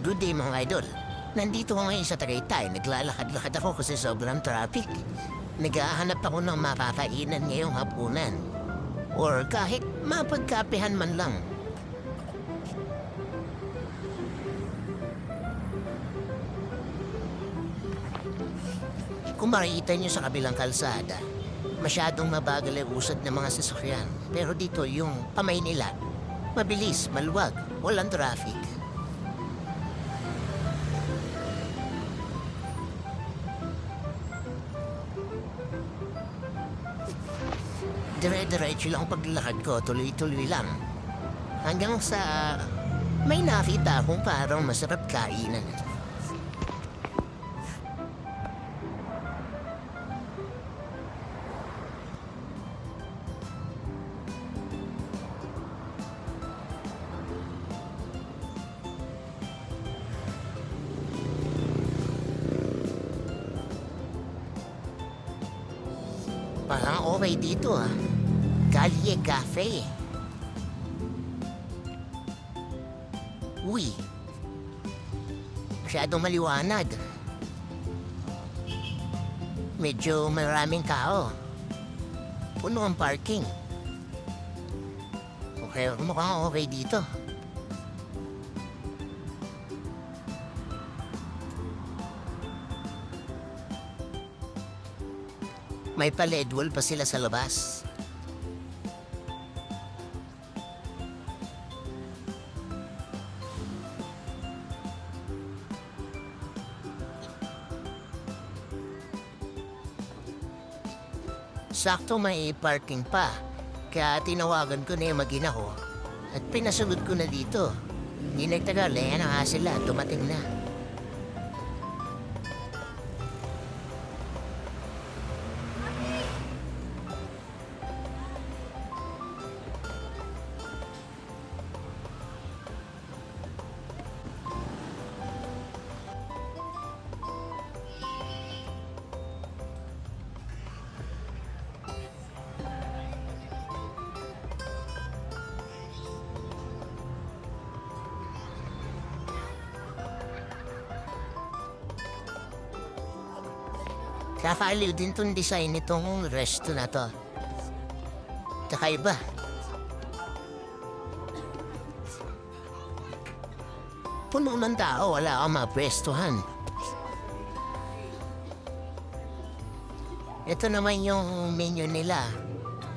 Good day mga idol. Nandito ako ngayon sa Tagaytay. Naglalakad-lakad ako kasi sobrang traffic. Naghahanap ako ng makakainan ngayong hapunan. Or kahit mapagkapehan man lang. Kung makikita niyo sa kabilang kalsada, masyadong mabagal ang usad ng mga sasakyan. Pero dito yung pamay nila, mabilis, maluwag, walang traffic. Dire-diretso lang ang paglalakad ko, tuloy-tuloy lang. Hanggang sa may nakita akong parang masarap kainan. Parang okay dito ah. Kalye Cafe. Uy. Masyadong maliwanag. Medyo maraming tao. Puno ang parking. Okay, mukhang okay dito. May pa-LED wall pa sila sa labas. Sakto may parking pa, kaya tinawagan ko na yung mag-ina ko at pinasagot ko na dito. Hindi nagtagal, yan ang sila, dumating na. Kakaliw din tong design nitong resto na to. Kakaiba. Puno ng tao, wala akong mapwestuhan. Ito naman yung menu nila.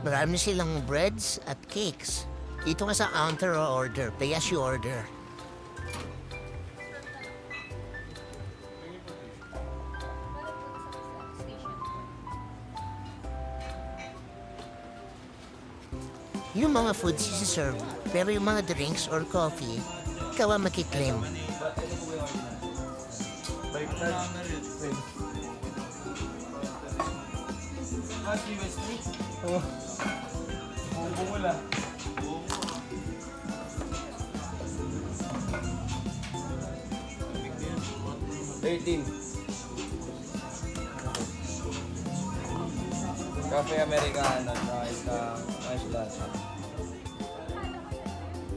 Marami silang breads at cakes. Dito ka sa counter o order, pay as you order. Yung mga foods isi-serve, pero yung mga drinks or coffee, ikaw ang makiklaim. Oh. Bumula. Cafe Americano at isang lasa.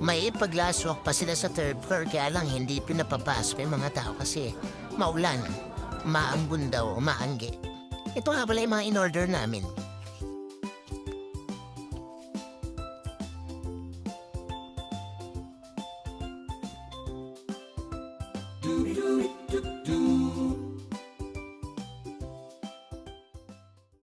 May paglaswak pa sila sa third floor kaya lang hindi pinapapasok yung mga tao kasi maulan, maambun daw, maanggi. Ito nga pala yung mga in-order namin.